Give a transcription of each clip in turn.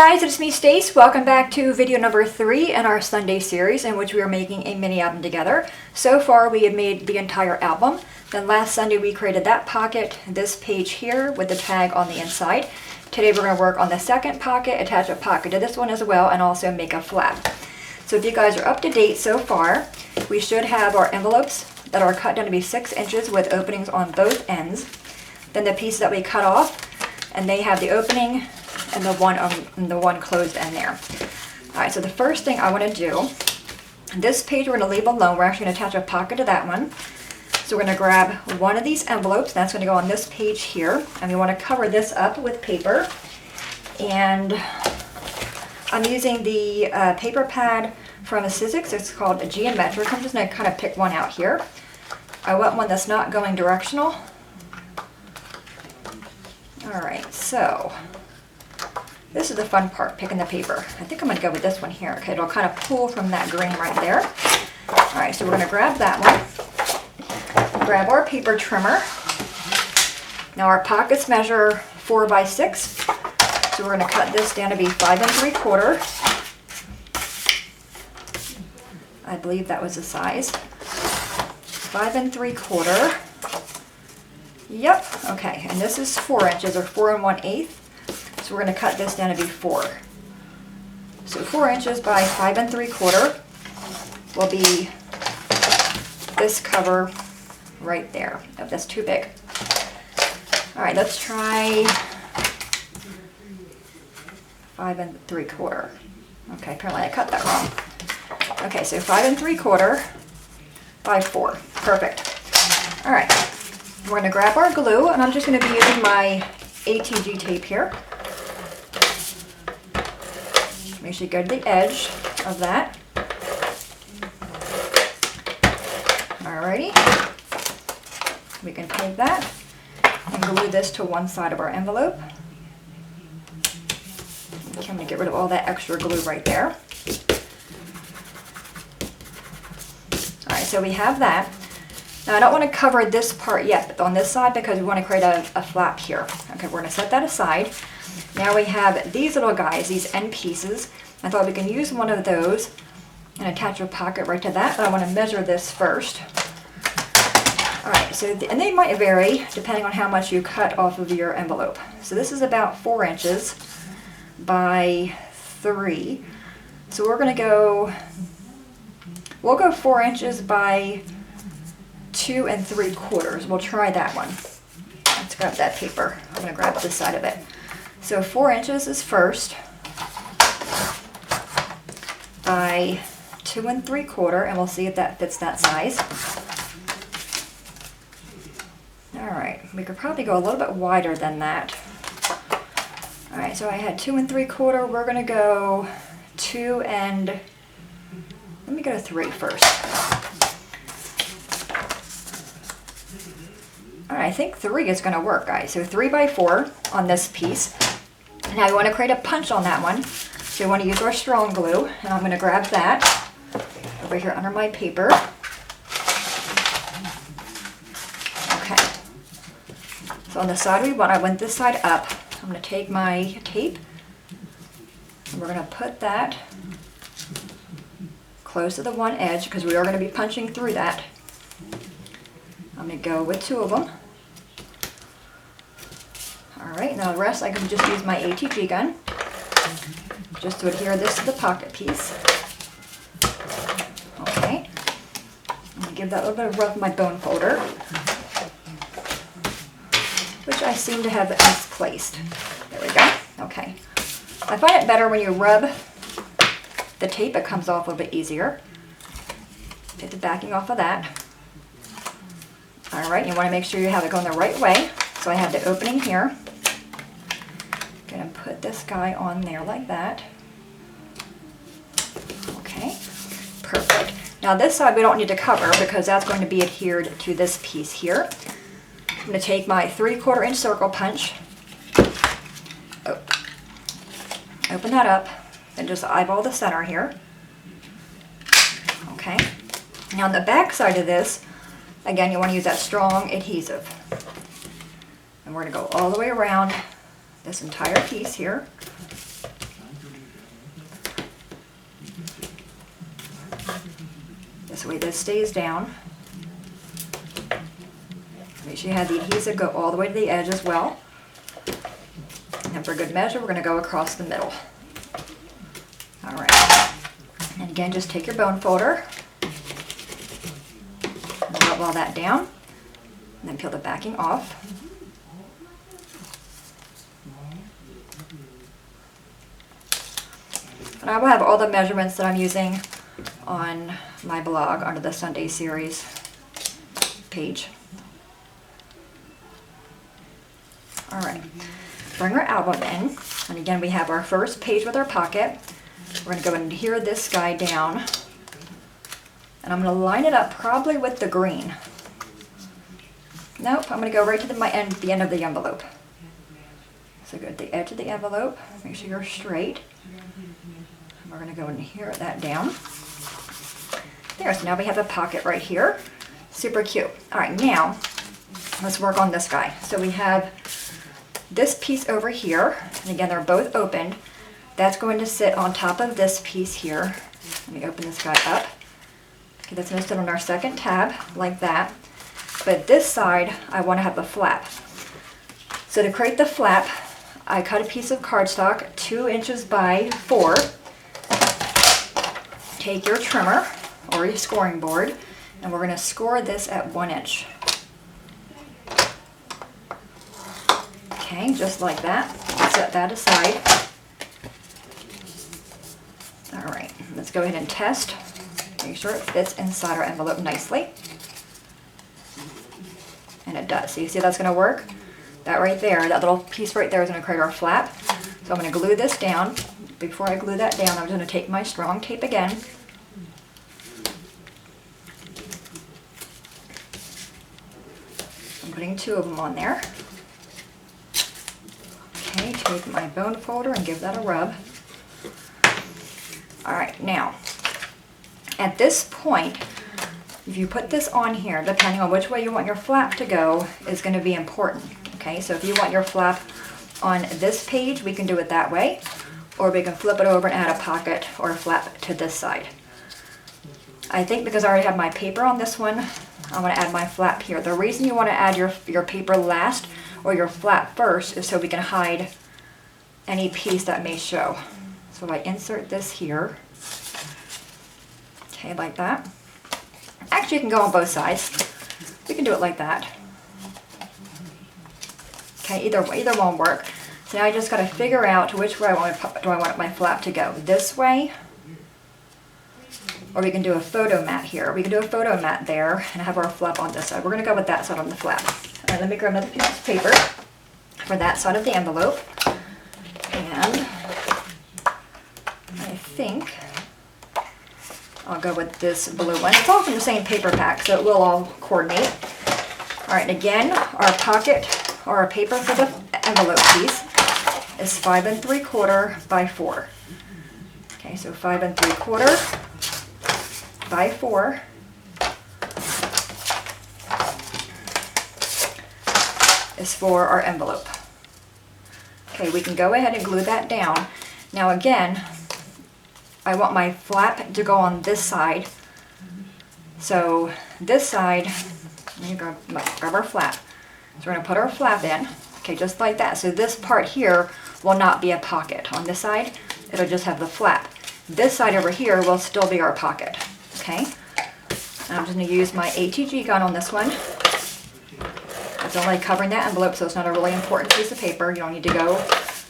guys, it's me Stace. Welcome back to video number 3 in our Sunday series in which we are making a mini album together. So far we have made the entire album. Then last Sunday we created that pocket, this page here with the tag on the inside. Today we're going to work on the second pocket, attach a pocket to this one as well, and also make a flap. So if you guys are up to date so far, we should have our envelopes that are cut down to be 6 inches with openings on both ends. Then the pieces that we cut off, and they have the opening and the one closed end there. Alright, so the first thing I want to do, this page we're going to leave alone. We're actually going to attach a pocket to that one. So we're going to grab one of these envelopes, that's going to go on this page here, and we want to cover this up with paper. And I'm using the paper pad from Sizzix. It's called a Geometric. I'm just going to kind of pick one out here. I want one that's not going directional. Alright, so this is the fun part, picking the paper. I think I'm going to go with this one here. Okay, it'll kind of pull from that green right there. Alright, so we're going to grab that one. Grab our paper trimmer. Now our pockets measure 4 by 6. So we're going to cut this down to be 5 3/4. I believe that was the size. 5 3/4. Yep, okay, and this is 4 inches, or 4 1/8. So we're going to cut this down to be 4. So 4 inches by 5 3/4 will be this cover right there. Oh, that's too big. Alright, let's try 5 3/4. Okay, apparently I cut that wrong. Okay, so 5 3/4 by 4. Perfect. Alright. We're going to grab our glue, and I'm just going to be using my ATG tape here. Make sure you go to the edge of that. Alrighty. We can take that and glue this to one side of our envelope. Okay, I'm going to get rid of all that extra glue right there. Alright, so we have that. Now I don't want to cover this part yet on this side because we want to create a flap here. Okay, we're going to set that aside. Now we have these little guys, these end pieces. I thought we can use one of those and attach a pocket right to that, but I want to measure this first. Alright, so and they might vary depending on how much you cut off of your envelope. So this is about 4 inches by 3. So we're going to go, we'll go 4 inches by 2 3/4. We'll try that one. Let's grab that paper. I'm going to grab this side of it. So 4 inches is first by 2 3/4, and we'll see if that fits that size. Alright, we could probably go a little bit wider than that. Alright, so I had 2 3/4. We're going to go 2 and, let me go to 3 first. Alright, I think 3 is going to work, guys. So 3 by 4 on this piece. Now we want to create a punch on that one. So we want to use our strong glue, and I'm going to grab that over here under my paper. Okay. So on the side we want, I went this side up. I'm going to take my tape, and we're going to put that close to the one edge because we are going to be punching through that. I'm going to go with 2 of them. Alright, now the rest I can just use my ATG gun just to adhere this to the pocket piece. Okay. I'm going to give that a little bit of rub with my bone folder, which I seem to have misplaced. There we go. Okay. I find it better when you rub the tape, it comes off a little bit easier. Get the backing off of that. Alright, you want to make sure you have it going the right way. So I have the opening here. I'm going to put this guy on there like that. Okay, perfect. Now this side we don't need to cover because that's going to be adhered to this piece here. I'm going to take my 3/4 inch circle punch. Open that up and just eyeball the center here. Okay. Now on the back side of this, again, you want to use that strong adhesive. And we're going to go all the way around this entire piece here. This way this stays down. Make sure you have the adhesive go all the way to the edge as well. And for good measure, we're going to go across the middle. All right. And again, just take your bone folder, rub all that down, and then peel the backing off. And I will have all the measurements that I'm using on my blog under the Sunday series page. All right, bring our album in, and again we have our first page with our pocket. We're going to go and adhere this guy down, and I'm going to line it up probably with the green. Nope, I'm going to go right to the end of the envelope. So go to the edge of the envelope, make sure you're straight. And we're going to go and adhere that down. There, so now we have a pocket right here. Super cute. All right, now let's work on this guy. So we have this piece over here, and again they're both opened. That's going to sit on top of this piece here. Let me open this guy up. Okay, that's going to sit on our second tab like that. But this side I want to have a flap. So to create the flap, I cut a piece of cardstock 2 inches by 4. Take your trimmer or your scoring board, and we're going to score this at 1 inch. Okay, just like that. Set that aside. All right, let's go ahead and test. Make sure it fits inside our envelope nicely. And it does. So you see that's going to work? That right there, that little piece right there is going to create our flap. So I'm going to glue this down. Before I glue that down, I'm just going to take my strong tape again. I'm putting 2 of them on there. Okay, take my bone folder and give that a rub. All right, now, at this point, if you put this on here, depending on which way you want your flap to go, is going to be important. Okay, so if you want your flap on this page, we can do it that way, or we can flip it over and add a pocket or a flap to this side. I think because I already have my paper on this one, I'm going to add my flap here. The reason you want to add your paper last or your flap first is so we can hide any piece that may show. So if I insert this here, okay, like that. Actually, you can go on both sides. We can do it like that. Okay, either won't work. So now I just got to figure out which way do I want my flap to go. This way, or we can do a photo mat here. We can do a photo mat there and have our flap on this side. We're going to go with that side on the flap. All right, let me grab another piece of paper for that side of the envelope. And I think I'll go with this blue one. It's all from the same paper pack, so it will all coordinate. All right, and again, our pocket or our paper for the envelope piece is 5 3/4 by 4. Okay, so 5 3/4 by 4. Is for our envelope. Okay, we can go ahead and glue that down. Now again, I want my flap to go on this side. So this side, let me grab our flap. So we're going to put our flap in, okay, just like that. So this part here will not be a pocket. On this side, it'll just have the flap. This side over here will still be our pocket, okay? And I'm just going to use my ATG gun on this one. It's only covering that envelope, so it's not a really important piece of paper. You don't need to go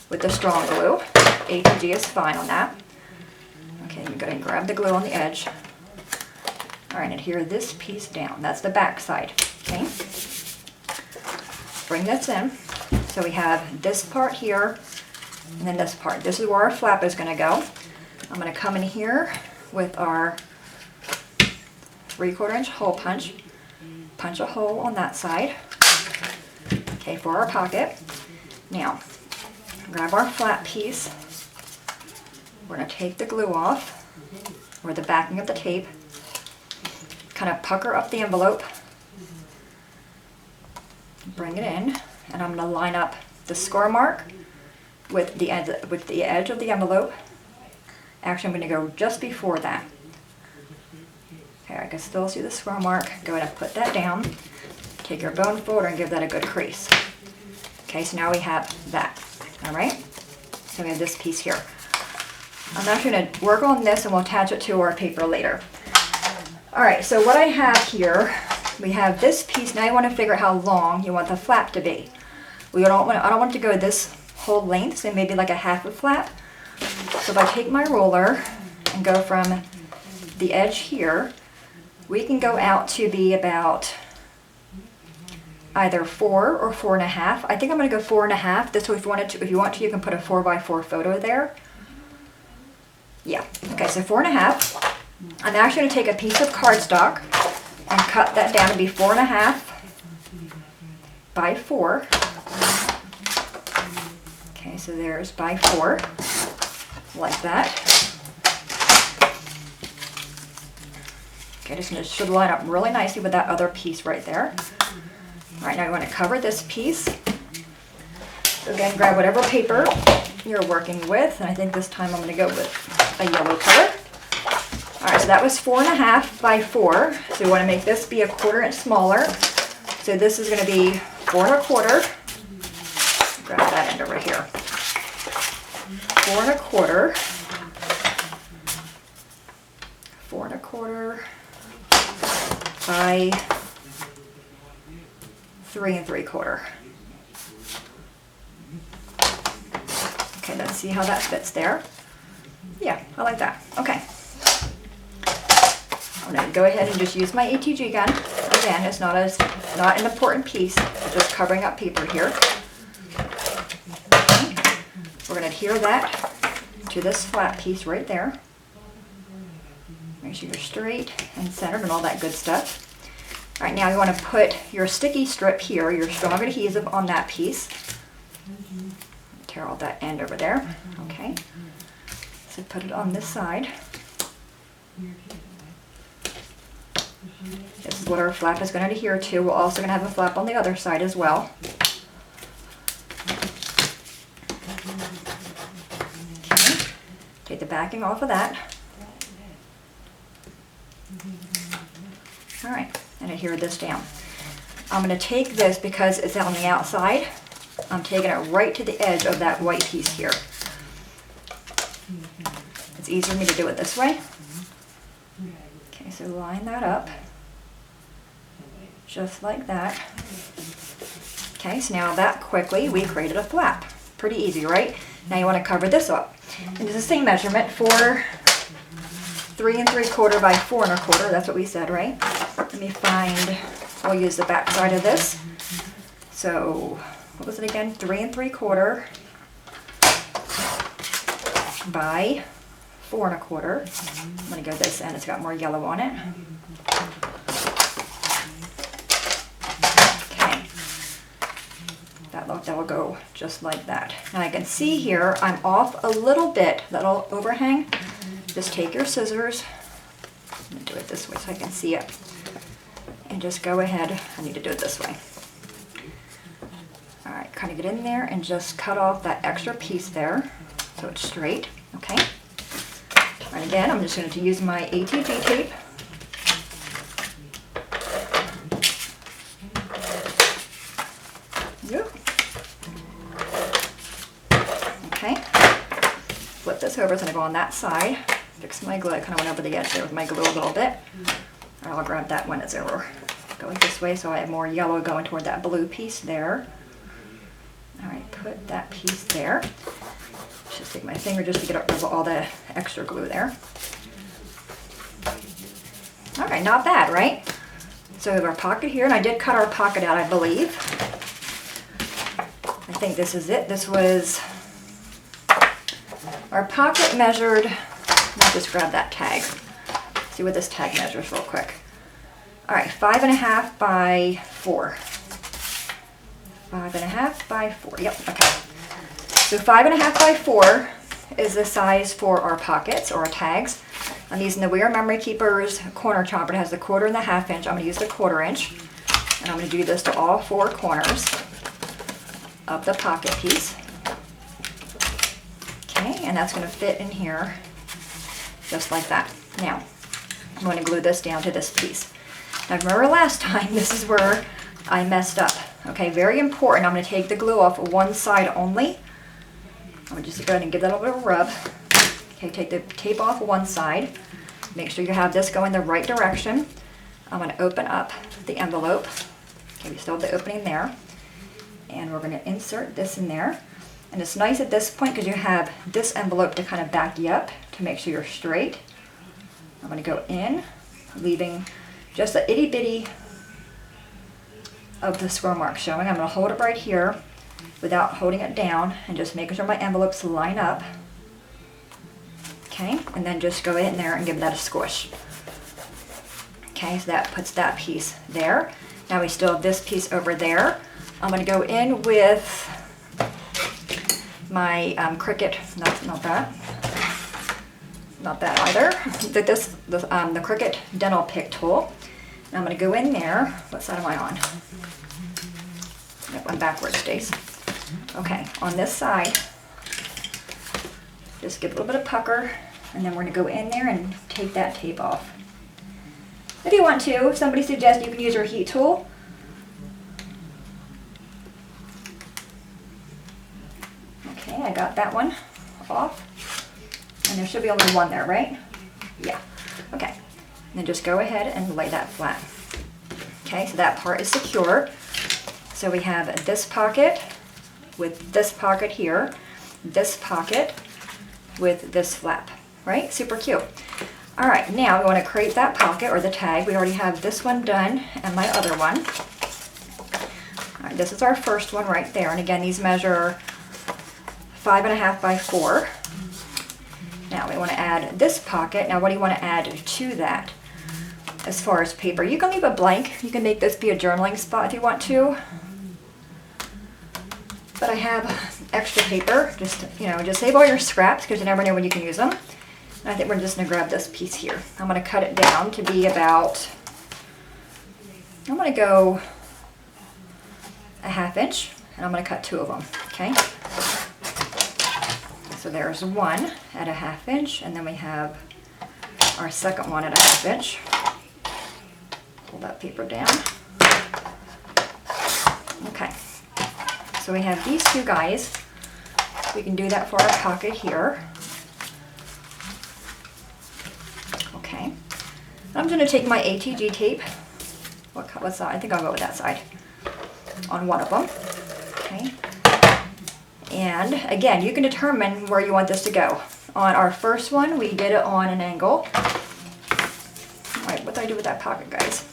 with the strong glue. ATG is fine on that. Okay, you go ahead and grab the glue on the edge. All right, adhere this piece down. That's the back side, okay? Bring this in. So we have this part here, and then this part. This is where our flap is going to go. I'm going to come in here with our 3/4 inch hole punch. Punch a hole on that side. Okay, for our pocket. Now, grab our flat piece. We're going to take the glue off, or the backing of the tape. Kind of pucker up the envelope. Bring it in, and I'm going to line up the score mark with the edge of the envelope. Actually, I'm going to go just before that. Okay, I can still see the swirl mark. Go ahead and put that down. Take your bone folder and give that a good crease. Okay, so now we have that. All right, so we have this piece here. I'm actually going to work on this and we'll attach it to our paper later. All right, so what I have here, we have this piece. Now you want to figure out how long you want the flap to be. I don't want it to go this whole length, so maybe like a half a flap. So if I take my ruler and go from the edge here, we can go out to be about either 4 or 4.5. I think I'm going to go 4.5. This way, if you want to, you can put a 4x4 photo there. Yeah. Okay, so 4.5. I'm actually going to take a piece of cardstock and cut that down to be 4.5 by 4. Okay, so there's by 4, like that. Okay, just going to should line up really nicely with that other piece right there. All right, now you want to cover this piece. So again, grab whatever paper you're working with, and I think this time I'm going to go with a yellow color. All right, so that was 4.5 by 4. So we want to make this be 1/4 inch smaller. So this is going to be 4.25. Grab that end over here. 4.25. 4.25 by 3 3/4. Okay, let's see how that fits there. Yeah, I like that. Okay. I'm going to go ahead and just use my ATG gun. Again, it's not an important piece, it's just covering up paper here. We're going to adhere that to this flat piece right there. Make sure you're straight and centered and all that good stuff. All right, now you want to put your sticky strip here, your strong adhesive on that piece. Tear all that end over there. Okay. So put it on this side. This is what our flap is going to adhere to. We're also going to have a flap on the other side as well. Okay. Take the backing off of that. All right, and adhere this down. I'm going to take this because it's on the outside. I'm taking it right to the edge of that white piece here. It's easier for me to do it this way. Okay, so line that up. Just like that. Okay, so now that quickly we created a flap. Pretty easy, right? Now you want to cover this up. And it's the same measurement for 3 3/4 by 4 1/4. That's what we said, right? Let me find, we'll use the back side of this. So, what was it again? 3 3/4 by 4 1/4. I'm going to go this end, it's got more yellow on it. Okay. That will go just like that. Now I can see here, I'm off a little bit, that'll overhang. Just take your scissors, I'm going to do it this way so I can see it. And just go ahead, I need to do it this way. All right, kind of get in there and just cut off that extra piece there so it's straight, okay? And again, I'm just going to use my ATG tape. Yep. Okay. Flip this over, it's going to go on that side. Fix my glue, I kind of went over the edge there with my glue a little bit. I'll grab that when it's over. Going this way so I have more yellow going toward that blue piece there. All right, put that piece there. Just take my finger just to get rid of all the extra glue there. All right, not bad, right? So we have our pocket here, and I did cut our pocket out, I believe. I think this is it. This was, our pocket measured, let's just grab that tag. See what this tag measures real quick. All right, 5.5 by 4. 5.5 by 4, yep, okay. So 5.5 by 4 is the size for our pockets or our tags. I'm using the We Are Memory Keepers corner chomper. It has the 1/4 and the 1/2 inch. I'm going to use the 1/4 inch. And I'm going to do this to all 4 corners of the pocket piece. Okay, and that's going to fit in here just like that. Now, I'm going to glue this down to this piece. Now remember last time, this is where I messed up. Okay, very important. I'm going to take the glue off one side only. I'm going to just go ahead and give that a little rub. Okay, take the tape off one side. Make sure you have this going the right direction. I'm going to open up the envelope. Okay, we still have the opening there. And we're going to insert this in there. And it's nice at this point because you have this envelope to kind of back you up to make sure you're straight. I'm going to go in, leaving just a itty bitty of the square mark showing. I'm going to hold it right here without holding it down and just making sure my envelopes line up. Okay, and then just go in there and give that a squish. Okay, so that puts that piece there. Now we still have this piece over there. I'm going to go in with my Cricut, not that either, the Cricut dental pick tool. And I'm going to go in there. What side am I on? Nope, I'm backwards, Stace. Okay, on this side, just give a little bit of pucker, and then we're going to go in there and take that tape off. If you want to, if somebody suggests you can use your heat tool. Okay, I got that one off. And there should be only one there, right? Yeah. Okay. And then just go ahead and lay that flat. Okay, so that part is secure. So we have this pocket with this pocket here, this pocket with this flap, right? Super cute. All right, now we want to create that pocket or the tag. We already have this one done and my other one. All right, this is our first one right there. And again, these measure 5.5 by 4. Now we want to add this pocket. Now what do you want to add to that as far as paper? You can leave it blank. You can make this be a journaling spot if you want to. But I have extra paper. Just save all your scraps because you never know when you can use them. And I think we're just going to grab this piece here. I'm going to cut it down to be about, I'm going to go a 1/2 inch, and I'm going to cut 2 of them, okay? So there's one at a 1/2 inch, and then we have our second one at a 1/2 inch. Pull that paper down. Okay, so we have these two guys. We can do that for our pocket here. Okay, I'm going to take my ATG tape. What side? I think I'll go with that side on one of them. Okay. And again, you can determine where you want this to go. On our first one, we did it on an angle. All right, what do I do with that pocket, guys?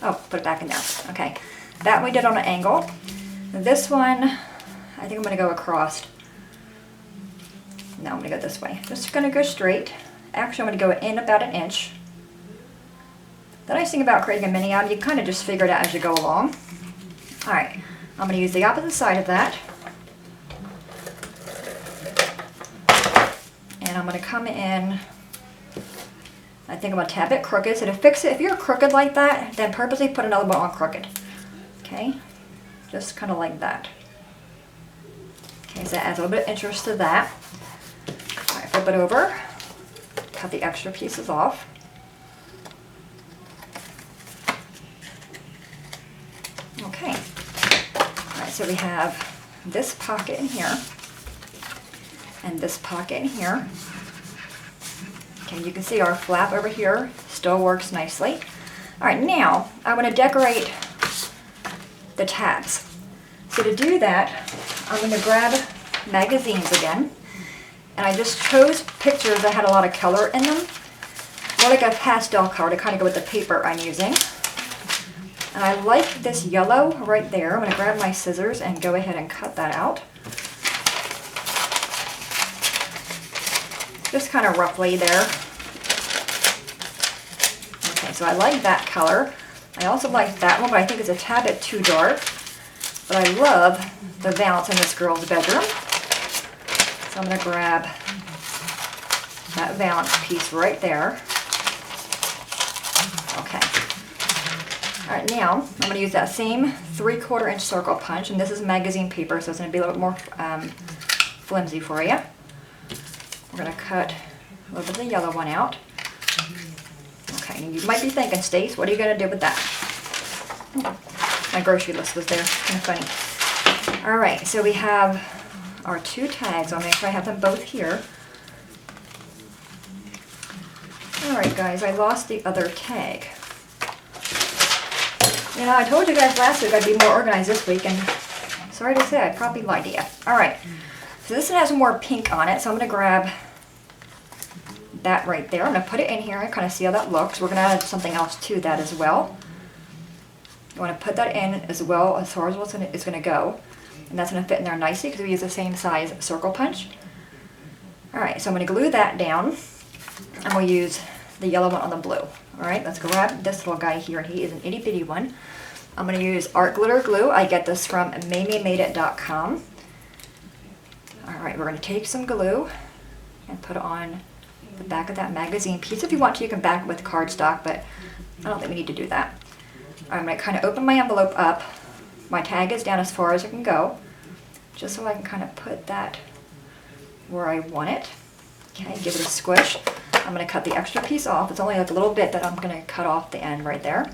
Oh, put it back in there. Okay, that we did on an angle. This one, I think I'm going to go across. No, I'm going to go this way. Just going to go straight. Actually, I'm going to go in about 1 inch. The nice thing about creating a mini album, you kind of just figure it out as you go along. All right, I'm going to use the opposite side of that. And I'm going to come in, I think I'm going to tap it crooked. So to fix it, if you're crooked like that, then purposely put another one on crooked. Okay, just kind of like that. Okay, so that adds a little bit of interest to that. All right, flip it over, cut the extra pieces off. Okay, all right, so we have this pocket in here. And this pocket in here. Okay, you can see our flap over here still works nicely. All right, now I want to decorate the tabs. So to do that, I'm going to grab magazines again. And I just chose pictures that had a lot of color in them. More like a pastel color to kind of go with the paper I'm using. And I like this yellow right there. I'm going to grab my scissors and go ahead and cut that out. Just kind of roughly there. Okay, so I like that color. I also like that one, but I think it's a tad bit too dark. But I love the valance in this girl's bedroom. So I'm going to grab that valance piece right there. Okay. All right, now I'm going to use that same 3/4 inch circle punch, and this is magazine paper, so it's going to be a little bit more flimsy for you. We're going to cut a little bit of the yellow one out. Okay, and you might be thinking, Stace, what are you going to do with that? My grocery list was there. Kind of funny. All right, so we have our 2 tags. I'll make sure I have them both here. All right, guys, I lost the other tag. You know, I told you guys last week I'd be more organized this week, and sorry to say, I probably lied to you. All right, so this one has more pink on it, so I'm going to grab that right there. I'm going to put it in here and kind of see how that looks. We're going to add something else to that as well. You want to put that in as well as far as it's going to go. And that's going to fit in there nicely because we use the same size circle punch. Alright, so I'm going to glue that down. And we'll use the yellow one on the blue. Alright, let's grab this little guy here. And he is an itty bitty one. I'm going to use art glitter glue. I get this from MayMayMadeIt.com. Alright, we're going to take some glue and put it on the back of that magazine piece. If you want to, you can back it with cardstock, but I don't think we need to do that. I'm going to kind of open my envelope up. My tag is down as far as it can go, just so I can kind of put that where I want it. Okay, give it a squish. I'm going to cut the extra piece off. It's only like a little bit that I'm going to cut off the end right there.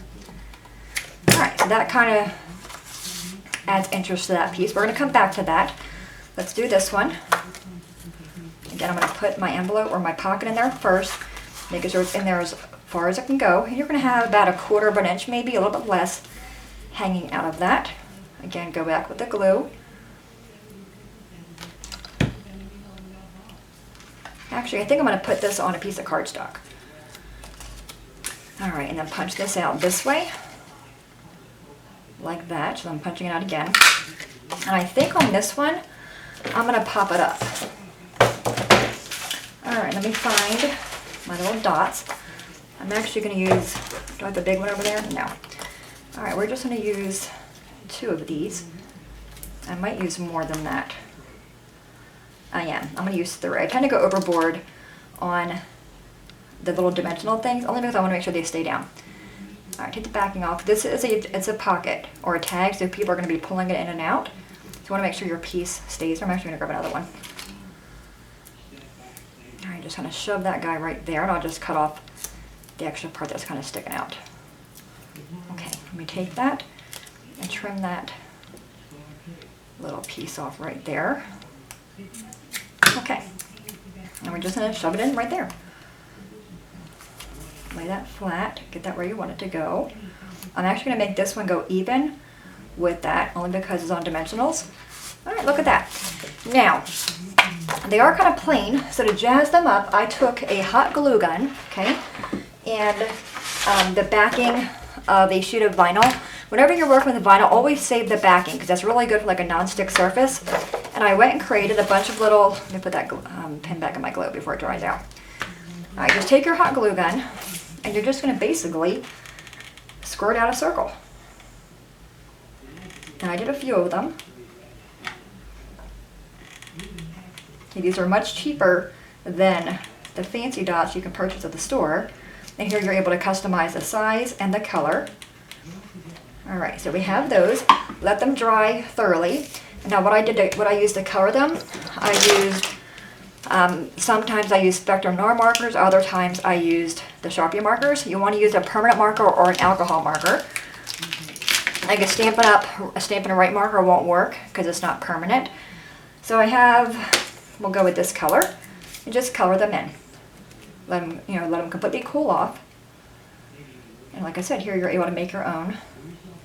Alright, so that kind of adds interest to that piece. We're going to come back to that. Let's do this one. Again, I'm going to put my envelope or my pocket in there first, making sure it's in there as far as it can go. And you're going to have about 1/4 of an inch, maybe a little bit less, hanging out of that. Again, go back with the glue. Actually, I think I'm going to put this on a piece of cardstock. Alright, and then punch this out this way, like that. So I'm punching it out again. And I think on this one, I'm going to pop it up. Alright, let me find my little dots. I'm actually going to use, do I have the big one over there? No. Alright, we're just going to use 2 of these. I might use more than that. I am. I'm going to use 3. I tend to go overboard on the little dimensional things, only because I want to make sure they stay down. Alright, take the backing off. This is it's a pocket or a tag, so people are going to be pulling it in and out. So you want to make sure your piece stays. I'm actually going to grab another one. Alright, just kind of shove that guy right there, and I'll just cut off the extra part that's kind of sticking out. Okay, let me take that and trim that little piece off right there. Okay, and we're just going to shove it in right there. Lay that flat, get that where you want it to go. I'm actually going to make this one go even with that, only because it's on dimensionals. Alright, look at that. Now, they are kind of plain, so to jazz them up, I took a hot glue gun, okay, and the backing of a sheet of vinyl. Whenever you're working with vinyl, always save the backing, because that's really good for like a non-stick surface. And I went and created a bunch of little, let me put that pin back in my glue before it dries out. Alright, just take your hot glue gun, and you're just going to basically squirt out a circle. And I did a few of them. Okay, these are much cheaper than the fancy dots you can purchase at the store. And here you're able to customize the size and the color. Alright, so we have those. Let them dry thoroughly. And now what I used to color them, I used, sometimes I used Spectrum Noir markers, other times I used the Sharpie markers. You want to use a permanent marker or an alcohol marker. Like a Stampin' Right marker won't work because it's not permanent. So I have, we'll go with this color, and just color them in. Let them completely cool off. And like I said, here you're able to make your own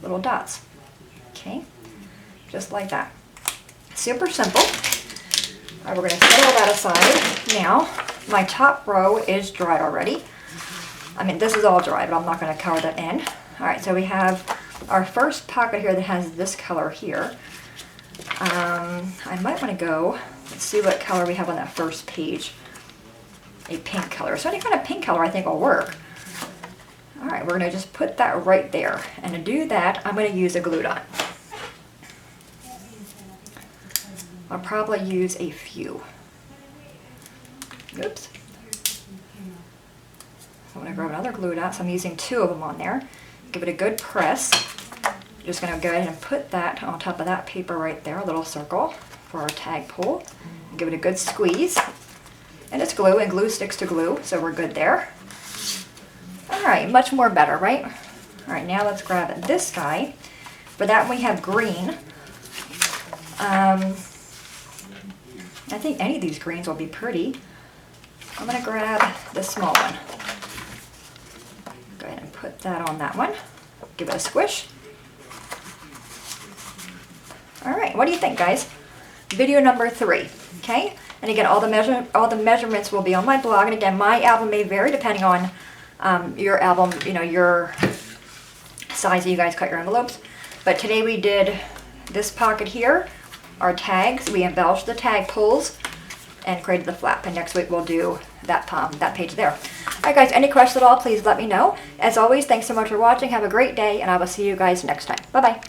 little dots. Okay, just like that. Super simple. All right, we're going to set all that aside. Now, my top row is dried already. I mean, this is all dry, but I'm not going to color that in. All right, so we have our first pocket here that has this color here. I might want to go, let's see what color we have on that first page. A pink color. So any kind of pink color I think will work. Alright, we're going to just put that right there. And to do that, I'm going to use a glue dot. I'll probably use a few. Oops. I'm going to grab another glue dot, so I'm using 2 of them on there. Give it a good press. I'm just going to go ahead and put that on top of that paper right there, a little circle for our tag pull. Give it a good squeeze. And it's glue, and glue sticks to glue, so we're good there. right, much more better, right? All right, now let's grab this guy. For that we have green. I think any of these greens will be pretty. I'm gonna grab the small one. Go ahead and put that on that one. Give it a squish. All right, what do you think, guys? Video number 3, okay? And again, all the measurements will be on my blog. And again, my album may vary depending on your album, you know, your size that you guys cut your envelopes. But today we did this pocket here, our tags. We embellished the tag pulls and created the flap. And next week we'll do that page there. All right, guys, any questions at all, please let me know. As always, thanks so much for watching. Have a great day, and I will see you guys next time. Bye-bye.